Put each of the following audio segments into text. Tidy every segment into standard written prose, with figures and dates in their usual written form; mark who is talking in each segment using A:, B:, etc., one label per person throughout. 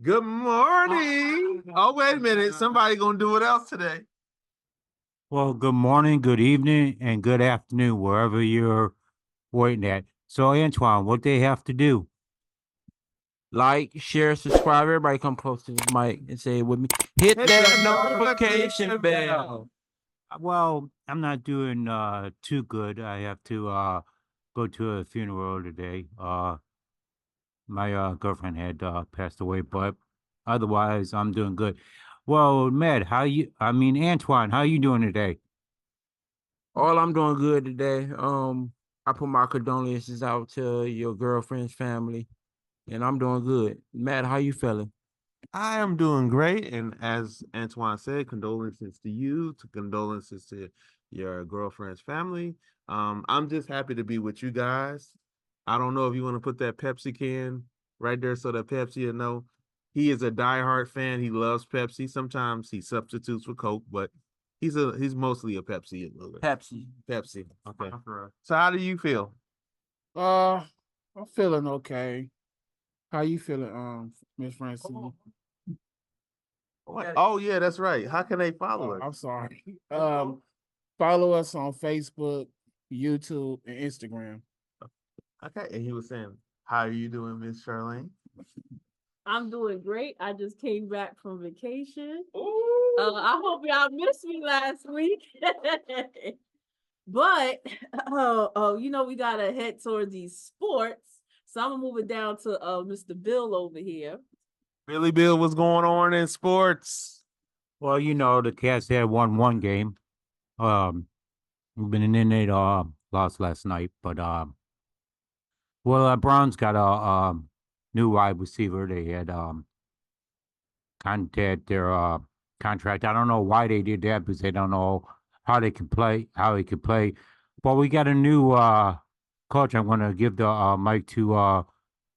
A: Good morning. Oh, wait a minute. Somebody gonna do what else today?
B: Well, good morning, good evening, and good afternoon, wherever you're waiting at. So, Antoine, what they have to do?
C: Like, share, subscribe. Everybody come close to this mic and say it with me. Hit that notification bell.
B: Well, I'm not doing too good. I have to go to a funeral today. My girlfriend had passed away, but otherwise, I'm doing good. Well, Matt, Antoine, how you doing today?
C: All I'm doing good today. I put my condolences out to your girlfriend's family, and I'm doing good. Matt, how you feeling?
A: I am doing great. And as Antoine said, condolences to you, to condolences to your girlfriend's family. I'm just happy to be with you guys. I don't know if you want to put that Pepsi can right there so that Pepsi will know. He is a diehard fan. He loves Pepsi. Sometimes he substitutes for Coke, but he's mostly a Pepsi lover.
C: Pepsi.
A: Pepsi. Okay. So how do you feel?
D: I'm feeling okay. How you feeling, Miss Francine?
A: What? Oh yeah, that's right. How can they follow us?
D: I'm sorry. Follow us on Facebook, YouTube, and Instagram.
A: Okay, and he was saying, "How are you doing, Miss Charlene?"
E: I'm doing great. I just came back from vacation. I hope y'all missed me last week. But we gotta head towards these sports. So I'm gonna move it down to Mr. Bill over here.
A: Billy Bill, what's going on in sports?
B: Well, the Cats had won one game. Been in it lost last night, but Browns got a new wide receiver. They had contacted their contract. I don't know why they did that because they don't know how they can play, But we got a new coach. I'm going to give the mic to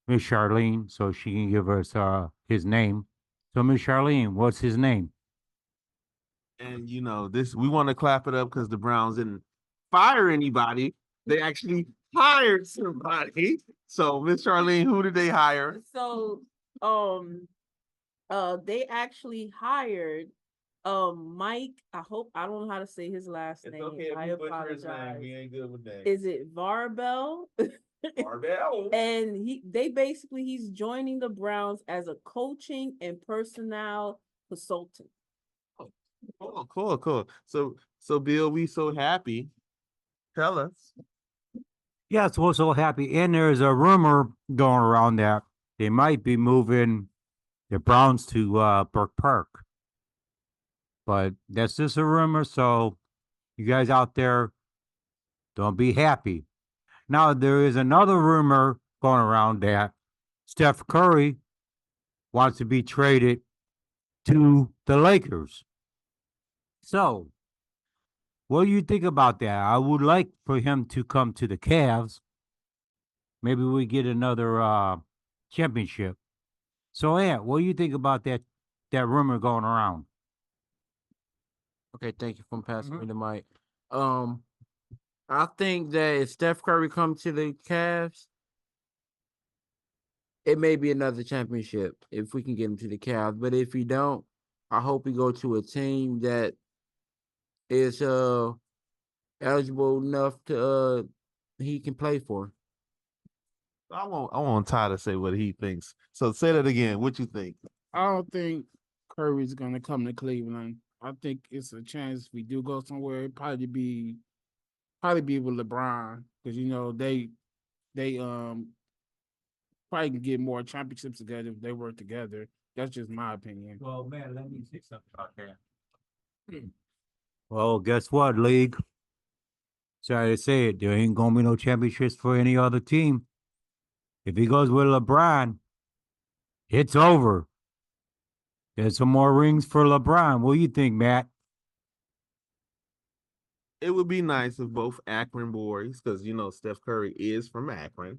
B: Miss Charlene so she can give us his name. So, Miss Charlene, what's his name?
A: And this, we want to clap it up because the Browns didn't fire anybody. They actually hired somebody. So, Miss Charlene, who did they hire?
E: So they actually hired Mike. I don't know how to say his last name.
A: Okay,
E: I apologize.
A: We ain't good with that.
E: Is it Varbell?
A: Barbell.
E: And he's joining the Browns as a coaching and personnel consultant.
A: Oh, cool. So Bill, we so happy. Tell us.
B: Yes, we're so happy. And there's a rumor going around that they might be moving the Browns to Burke Park. But that's just a rumor, so you guys out there, don't be happy. Now, there is another rumor going around that Steph Curry wants to be traded to the Lakers. So, what do you think about that? I would like for him to come to the Cavs. Maybe we get another championship. So, Ant, what do you think about that rumor going around?
C: Okay, thank you for passing me the mic. I think that if Steph Curry comes to the Cavs, it may be another championship if we can get him to the Cavs. But if he don't, I hope he go to a team that is eligible enough to he can play for.
A: I want Ty to say what he thinks. So say that again. What you think?
D: I don't think Curry's gonna come to Cleveland. I think it's a chance if we do go somewhere, it'd probably be with LeBron because they probably can get more championships together if they work together. That's just my opinion.
B: Well, man, let me say something about that. Well, guess what, League? Sorry to say it, there ain't gonna be no championships for any other team. If he goes with LeBron, it's over. There's some more rings for LeBron. What do you think, Matt?
A: It would be nice if both Akron boys, because Steph Curry is from Akron,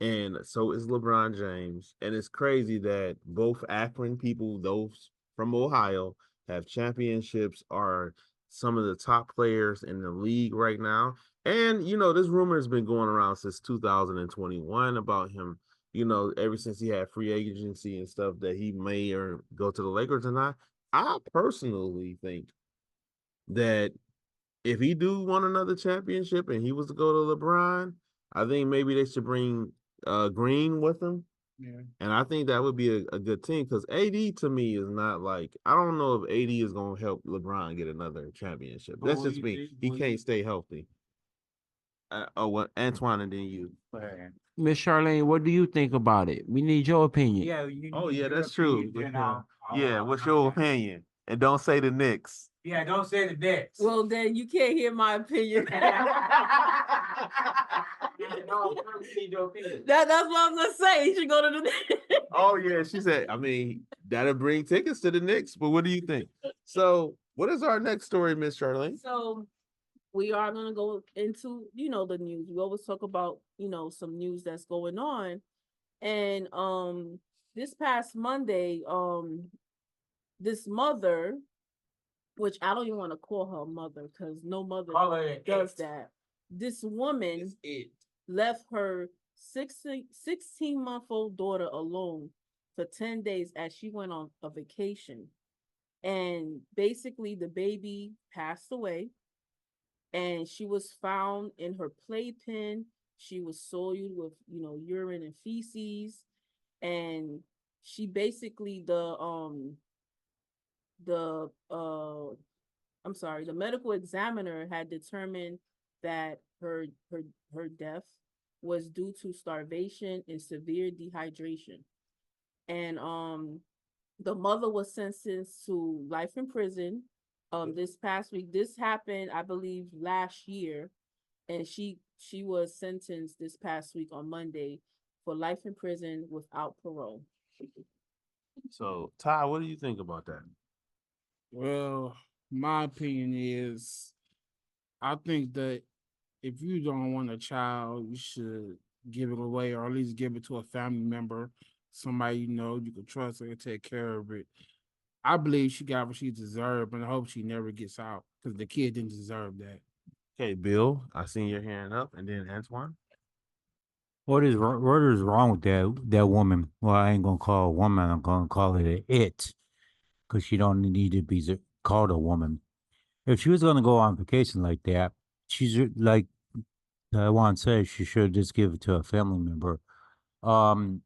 A: and so is LeBron James. And it's crazy that both Akron people, those from Ohio, have championships, are some of the top players in the league right now. And this rumor has been going around since 2021 about him, ever since he had free agency and stuff, that he may or go to the Lakers or not. I personally think that if he do want another championship and he was to go to LeBron, I think maybe they should bring Green with him.
D: Yeah.
A: And I think that would be a good team because AD to me is not like, I don't know if AD is gonna help LeBron get another championship. That's just me. He can't stay healthy. What Antoine and then you.
C: Miss Charlene, what do you think about it? We need your opinion.
B: Yeah.
A: Oh yeah, that's true. Yeah, what's your opinion? And don't say the Knicks.
B: Yeah, don't say the Knicks.
E: Well, then you can't hear my opinion. That's what I'm gonna say. You should go to the Knicks.
A: Oh yeah, she said. I mean, that'll bring tickets to the Knicks. But what do you think? So, what is our next story, Miss Charlene?
E: So we are gonna go into, the news. We always talk about, some news that's going on. And this past Monday, this mother, which I don't even want to call her mother because no mother does that. This woman left her 16-month-old daughter alone for 10 days as she went on a vacation. And basically the baby passed away and she was found in her playpen. She was soiled with, urine and feces. And she basically the medical examiner had determined that her death was due to starvation and severe dehydration. And the mother was sentenced to life in prison this past week. This happened, I believe, last year, and she was sentenced this past week on Monday for life in prison without parole.
A: So, Ty, what do you think about that?
D: Well, my opinion is, I think that if you don't want a child, you should give it away, or at least give it to a family member, somebody you can trust and take care of it. I believe she got what she deserved, and I hope she never gets out because the kid didn't deserve that.
A: Okay, Bill, I seen your hand up, and then Antoine.
B: What is wrong with that woman? Well, I ain't gonna call her a woman. I'm gonna call it it, because she don't need to be called a woman. If she was gonna go on vacation like that, she's like Taiwan says, she should just give it to a family member. Um,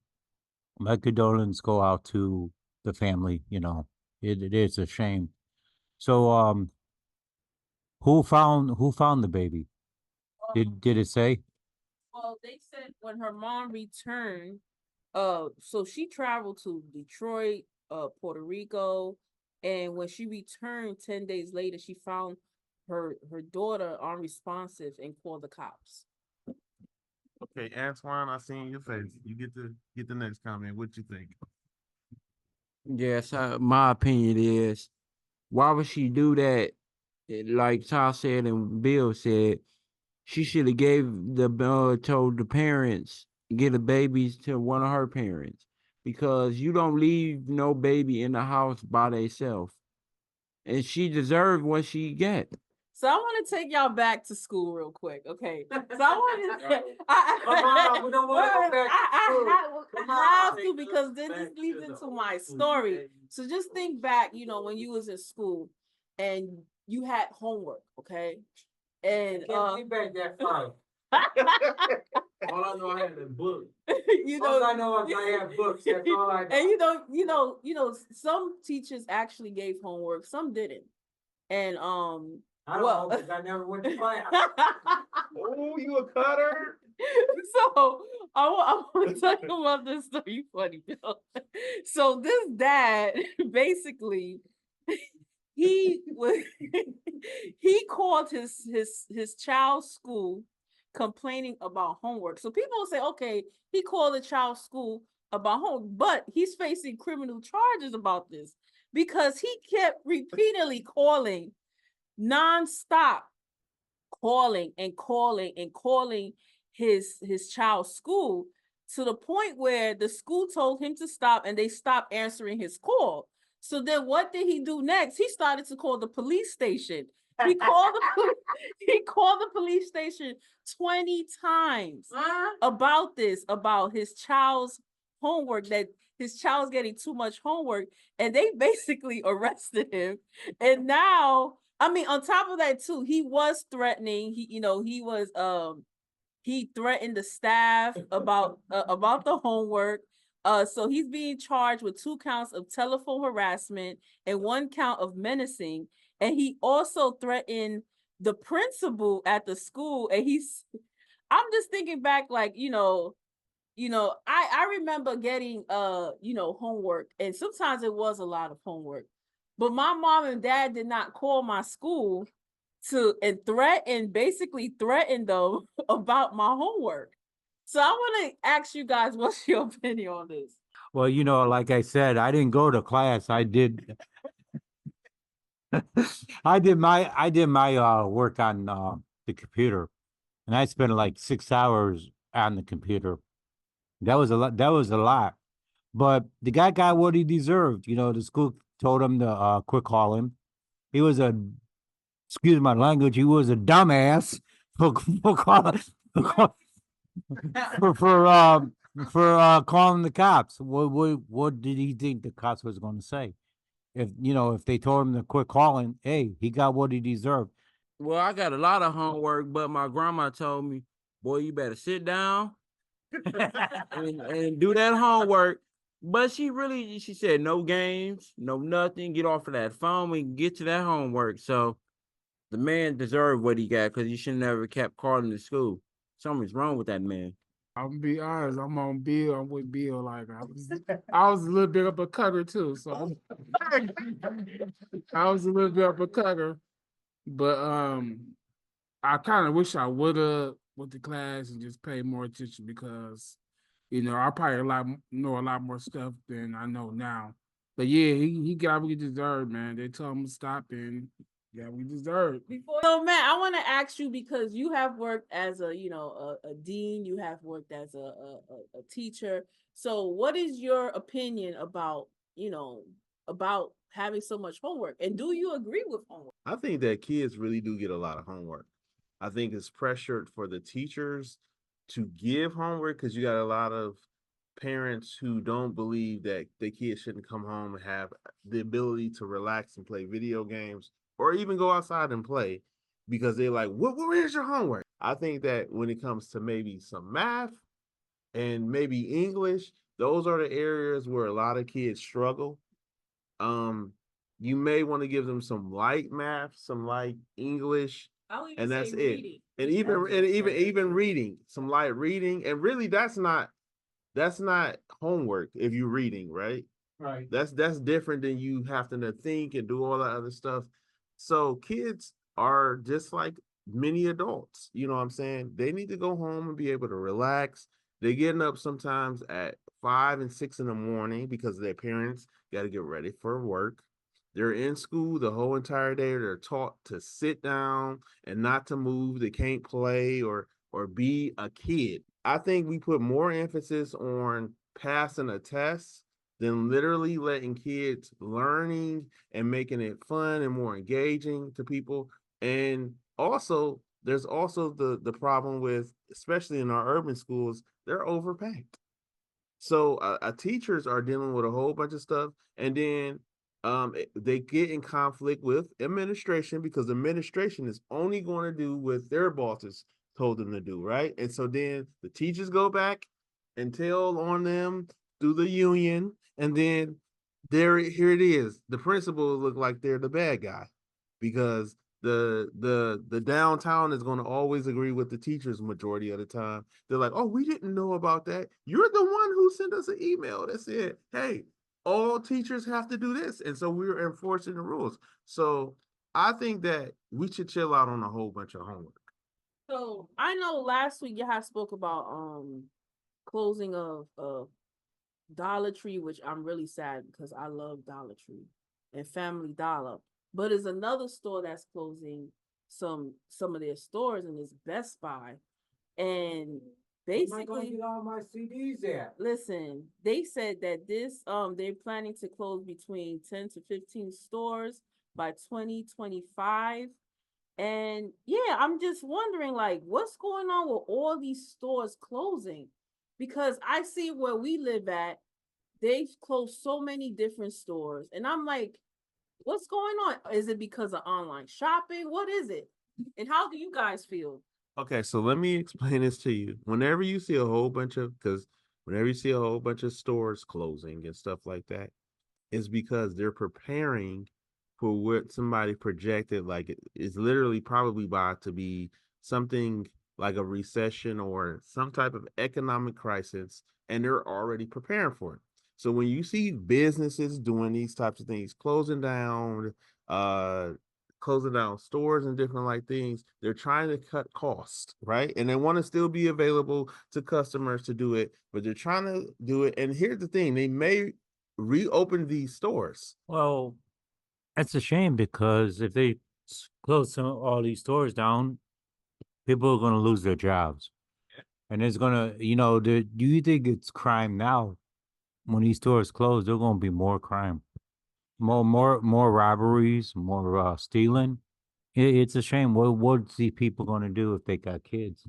B: my condolences go out to the family. It is a shame. So, who found the baby? Did it say?
E: Well, they said when her mom returned, so she traveled to Detroit, Puerto Rico, and when she returned 10 days later, she found her daughter unresponsive and called the cops.
A: Okay, Antoine, I seen your face. You get the next comment. What you think?
C: Yes, my opinion is, why would she do that? Like Ty said and Bill said, she should have told the parents, get the babies to one of her parents, because you don't leave no baby in the house by themselves, and she deserved what she get.
E: So I want to take y'all back to school real quick, okay? So I want to.
B: We don't want to go back to school.
E: I have to, because then this leads into my story. So just think back, when you was in school and you had homework, okay? And
B: Can't be back that far. All I know, I had a book.
E: All
B: I know is I have books. That's all I know.
E: And some teachers actually gave homework, some didn't. And
B: I don't know, because I never went to class.
A: Oh, you a cutter?
E: So I want to talk about this story. Funny, Bill. So this dad basically he called his child's school complaining about homework. So people will say, okay, he called the child's school about homework, but he's facing criminal charges about this because he kept repeatedly calling nonstop, calling his child's school, to the point where the school told him to stop and they stopped answering his call. So then what did he do next? He started to call the police station. He called he called the police station 20 times about this, about his child's homework, that his child's getting too much homework, and they basically arrested him. And now, I mean, on top of that too, he was threatening. He threatened the staff about the homework. So he's being charged with 2 counts of telephone harassment and 1 count of menacing. And he also threatened the principal at the school. And I'm just thinking back, like, I remember getting homework, and sometimes it was a lot of homework. But my mom and dad did not call my school basically threaten them about my homework. So I want to ask you guys, what's your opinion on this?
B: Well, like I said, I didn't go to class. I did I did my work on the computer, and I spent like 6 hours on the computer. That was a lot. That was a lot. But the guy got what he deserved. The school told him to quit calling. He was a, excuse my language, he was a dumbass for calling for calling the cops. What did he think the cops was going to say? If they told him to quit calling, hey, he got what he deserved.
C: Well, I got a lot of homework, but my grandma told me, boy, you better sit down and do that homework. But she said, no games, no nothing. Get off of that phone and get to that homework. So the man deserved what he got because he should never kept calling to school. Something's wrong with that man.
D: I'm gonna be honest. I'm on Bill. I'm with Bill. Like I was a little bit of a cutter too. So I was a little bit of a cutter, but I kind of wish I would have went to class and just paid more attention because, I probably know a lot more stuff than I know now. But yeah, he got what he deserved, man. They told him to stop and he got what he deserved.
E: So, Matt, I want to ask you, because you have worked as a dean, you have worked as a teacher. So, what is your opinion about having so much homework, and do you agree with homework?
A: I think that kids really do get a lot of homework. I think it's pressured for the teachers to give homework because you got a lot of parents who don't believe that their kids shouldn't come home and have the ability to relax and play video games or even go outside and play because they're like, where's your homework? I think that when it comes to maybe some math and maybe English, those are the areas where a lot of kids struggle. Um, you may want to give them some light math, some light English, and that's it.
E: Reading.
A: And even reading, some light reading, and really that's not homework if you're reading, right?
B: Right.
A: That's different than you having to think and do all that other stuff. So kids are just like many adults, you know what I'm saying? They need to go home and be able to relax. They're getting up sometimes at 5 and 6 in the morning because their parents got to get ready for work. They're in school the whole entire day. They're taught to sit down and not to move. They can't play or be a kid. I think we put more emphasis on passing a test than literally letting kids learning and making it fun and more engaging to people. And also, there's also the problem with, especially in our urban schools, they're overpacked. So teachers are dealing with a whole bunch of stuff, and then they get in conflict with administration because administration is only going to do what their bosses told them to do, right? And so then the teachers go back and tell on them through the union, and then here it is. The principal look like they're the bad guy because the downtown is going to always agree with the teachers majority of the time. They're like, oh, we didn't know about that. You're the one who sent us an email that said, hey, all teachers have to do this, and so we're enforcing the rules. So I think that we should chill out on a whole bunch of homework.
E: So I know last week y'all spoke about closing of Dollar Tree, which I'm really sad because I love Dollar Tree and Family Dollar. But there's another store that's closing some of their stores, and it's Best Buy. And basically,
B: get all my CDs at?
E: listen, they said that they're planning to close between 10 to 15 stores by 2025. And yeah, I'm just wondering, like, what's going on with all these stores closing? Because I see where we live at, they've closed so many different stores. And I'm like, what's going on? Is it because of online shopping? What is it? And how do you guys feel?
A: Okay, so let me explain this to you. Whenever you see a whole bunch of, because whenever you see a whole bunch of stores closing and stuff like that, is because they're preparing for what somebody projected, like it's literally probably about to be something like a recession or some type of economic crisis, and they're already preparing for it. So when you see businesses doing these types of things, uh closing down stores and different like things, they're trying to cut costs, right? And they want to still be available to customers to do it, but they're trying to do it. And here's the thing, they may reopen these stores.
B: Well, that's a shame because if they close all these stores down, people are going to lose their jobs. And it's going to, do you think it's crime now? When these stores close, there's going to be more crime, more robberies, more stealing. It's a shame. What's these people going to do if they got kids?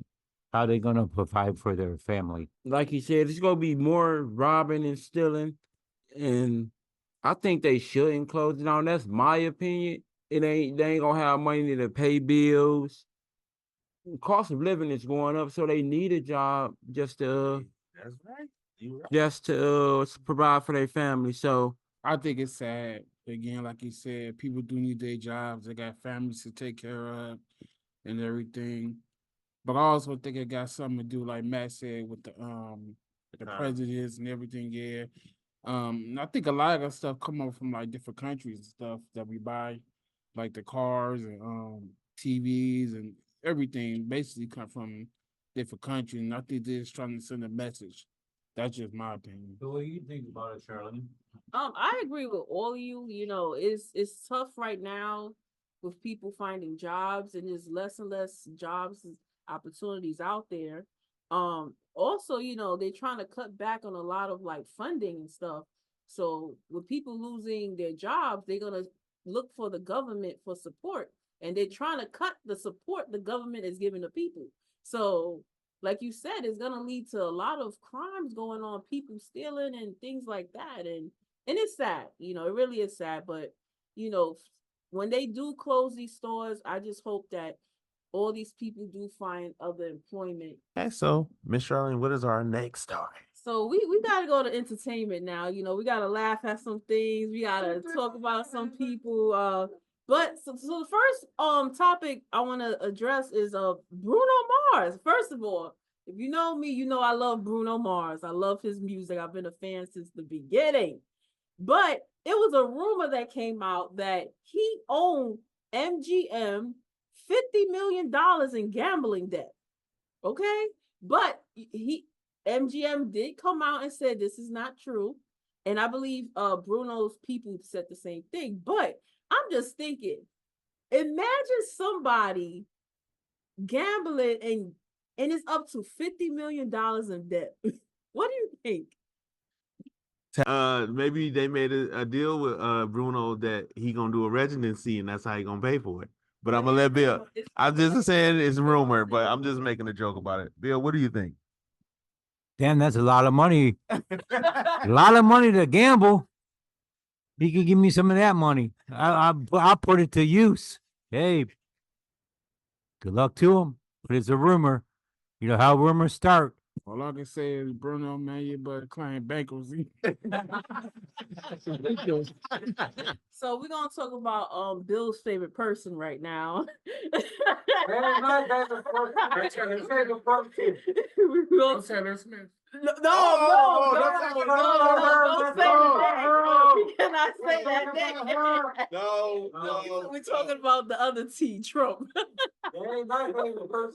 B: How are they going to provide for their family?
C: Like you said, it's gonna be more robbing and stealing, and I think they shouldn't close it down. That's my opinion. They ain't gonna have money to pay bills. Cost of living is going up, so they need a job
A: That's right.
C: just to provide for their family. So
D: I think it's sad. Again, like you said, people do need their jobs. They got families to take care of and everything. But I also think it got something to do, like Matt said, with the prejudice and everything. Yeah. And I think a lot of that stuff come up from like different countries and stuff that we buy, like the cars and TVs and everything basically come from different countries. And I think they're just trying to send a message. That's just my opinion.
B: So what do you think about it, Charlie?
E: I agree with all of you. You know, it's tough right now with people finding jobs, and there's less and less jobs opportunities out there. Also, you know, they're trying to cut back on a lot of like funding and stuff. So with people losing their jobs, they're gonna look for the government for support, and they're trying to cut the support the government is giving the people. So like you said, it's gonna lead to a lot of crimes going on, people stealing and things like that. And it's sad, you know, it really is sad. But you know, when they do close these stores, I just hope that all these people do find other employment.
A: Okay, so Miss Charlene, what is our next story?
E: So we gotta go to entertainment now. You know, we gotta laugh at some things. We gotta talk about some people. But so the first topic I want to address is Bruno Mars. First of all, if you know me, you know I love Bruno Mars. I love his music. I've been a fan since the beginning. But it was a rumor that came out that he owed MGM $50 million in gambling debt. Okay. But MGM did come out and said this is not true. And I believe Bruno's people said the same thing. But I'm just thinking, imagine somebody gambling and it's up to $50 million in debt. What do you think?
A: Maybe they made a deal with Bruno that he gonna do a residency and that's how he gonna pay for it. But I'm gonna let Bill. I'm just saying it's rumor, but I'm just making a joke about it. Bill, what do you think?
B: Damn, that's a lot of money. A lot of money to gamble. He could give me some of that money. I'll put it to use. Hey, good luck to him. But it's a rumor. You know how rumors start.
D: All I can say is Bruno, man, you better claim bankruptcy.
E: So we're gonna talk about Bill's favorite person right now.
D: Taylor Smith.
E: No, don't say that. We cannot say that name.
A: No.
E: We're talking about the other T, Trump.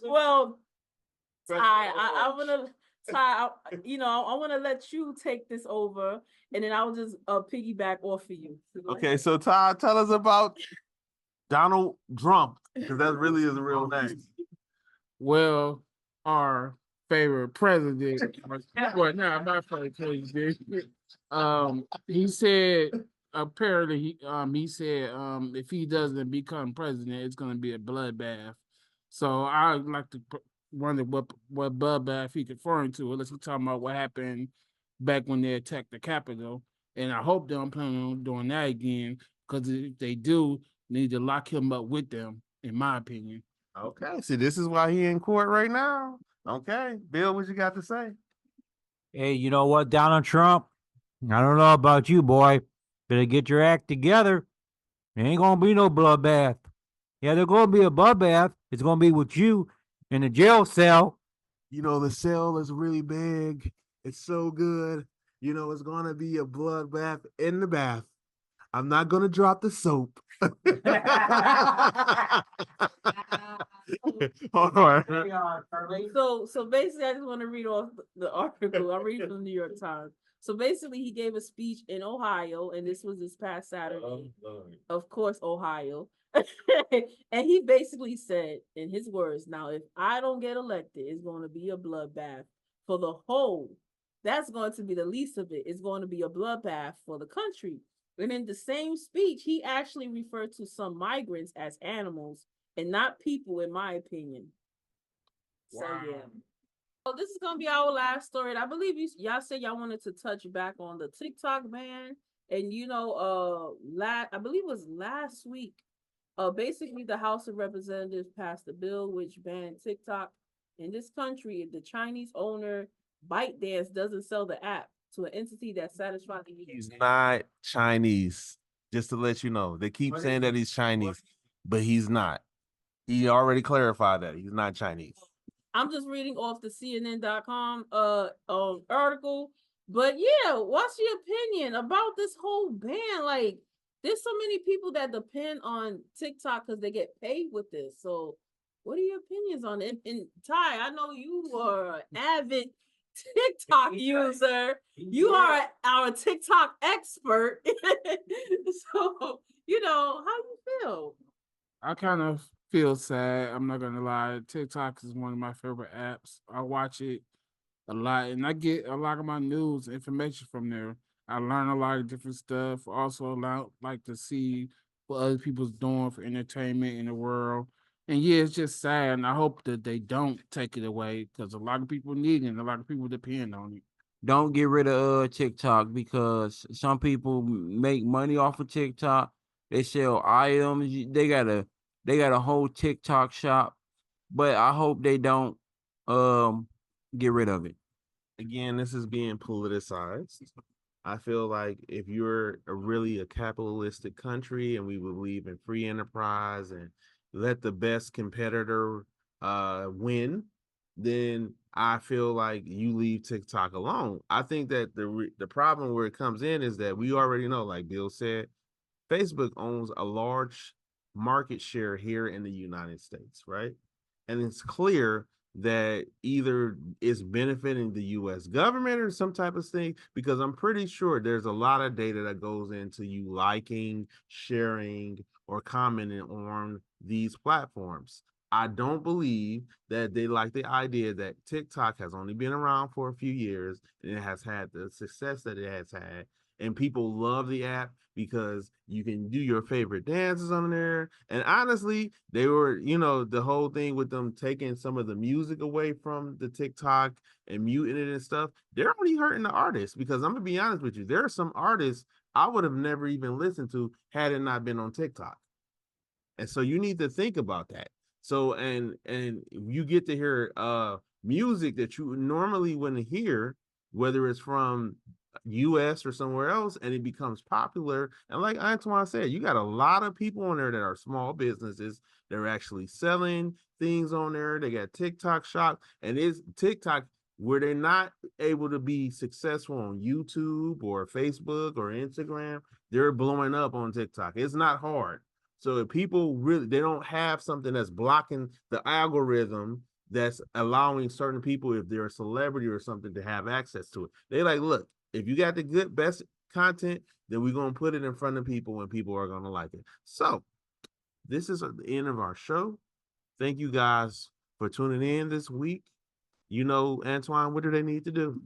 E: Well, I wanna Ty, I wanna let you take this over, and then I'll just piggyback off of you. So
A: Okay, so Todd, tell us about Donald Trump, because that really is a real name.
D: Well, our favorite president, well, no, my favorite president, he said apparently he said if he doesn't become president, it's gonna be a bloodbath. So I like to wonder what bloodbath he referring to, unless he's talking about what happened back when they attacked the Capitol. And I hope they don't plan on doing that again, because if they do, they need to lock him up with them, in my opinion.
A: Okay, see, this is why he in court right now. Okay, Bill, what you got to say?
B: Hey, you know what, Donald Trump? I don't know about you, boy. Better get your act together. There ain't gonna be no bloodbath. Yeah, there's gonna be a bloodbath. It's gonna be with you in the jail cell.
A: You know, the cell is really big. It's so good. You know, it's gonna be a bloodbath in the bath. I'm not gonna drop the soap. All right.
E: So basically, I just want to read off the article. I'm reading from the New York Times. So basically, he gave a speech in Ohio, and this was this past Saturday. Of course, Ohio. And he basically said, in his words, now, if I don't get elected, it's going to be a bloodbath for the whole. That's going to be the least of it. It's going to be a bloodbath for the country. And in the same speech, he actually referred to some migrants as animals and not people, in my opinion. So, yeah. So this is gonna be our last story. And I believe y'all said y'all wanted to touch back on the TikTok ban, and I believe it was last week. Basically, the House of Representatives passed a bill which banned TikTok in this country if the Chinese owner ByteDance doesn't sell the app to an entity that satisfies the needs.
A: He's not Chinese. Just to let you know, they keep saying that he's Chinese, but he's not. He already clarified that he's not Chinese.
E: I'm just reading off the CNN.com article. But yeah, what's your opinion about this whole ban? Like, there's so many people that depend on TikTok because they get paid with this. So, what are your opinions on it? And Ty, I know you are an avid TikTok user. You are our TikTok expert. So, how you feel?
D: I kind of feel sad. I'm not gonna lie. TikTok is one of my favorite apps. I watch it a lot, and I get a lot of my news information from there. I learn a lot of different stuff. Also, like to see what other people's doing for entertainment in the world. And yeah, it's just sad, and I hope that they don't take it away, because a lot of people need it, and a lot of people depend on it.
C: Don't get rid of TikTok, because some people make money off of TikTok. They sell items. They got a whole TikTok shop. But I hope they don't get rid of it.
A: Again, this is being politicized. I feel like if you're really a capitalistic country and we believe in free enterprise and let the best competitor win, then I feel like you leave TikTok alone. I think that the problem where it comes in is that we already know, like Bill said, Facebook owns a large market share here in the United States, right? And it's clear that either it's benefiting the US government or some type of thing, because I'm pretty sure there's a lot of data that goes into you liking, sharing, or commenting on these platforms. I don't believe that they like the idea that TikTok has only been around for a few years and it has had the success that it has had. And people love the app because you can do your favorite dances on there. And honestly, they were, the whole thing with them taking some of the music away from the TikTok and muting it and stuff, they're only hurting the artists, because I'm gonna be honest with you, there are some artists I would have never even listened to had it not been on TikTok. And so you need to think about that. So and you get to hear music that you normally wouldn't hear, whether it's from US or somewhere else, and it becomes popular. And like Antoine said, you got a lot of people on there that are small businesses. They're actually selling things on there. They got TikTok shop, and it's TikTok where they're not able to be successful on YouTube or Facebook or Instagram. They're blowing up on TikTok. It's not hard. So if people really, they don't have something that's blocking the algorithm that's allowing certain people, if they're a celebrity or something, to have access to it. They like, look, if you got the good best content, then we're going to put it in front of people and people are going to like it. So this is the end of our show. Thank you guys for tuning in this week. Antoine, what do they need to do?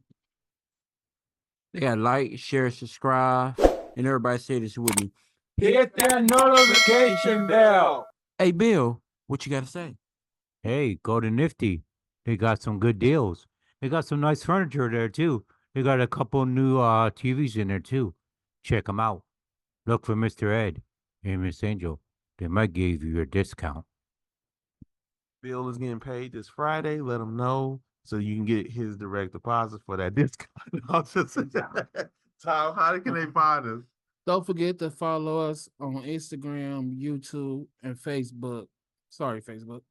C: They got like, share, subscribe. And everybody say this with me.
B: Hit that notification bell.
C: Hey, Bill, what you got to say?
B: Hey, go to Nifty. They got some good deals. They got some nice furniture there too. They got a couple new TVs in there too. Check them out. Look for Mr. Ed and Miss Angel. They might give you a discount.
A: Bill is getting paid this Friday. Let him know so you can get his direct deposit for that discount. I'm just saying. Tom, how can they find us?
D: Don't forget to follow us on Instagram, YouTube, and Facebook. Sorry, Facebook.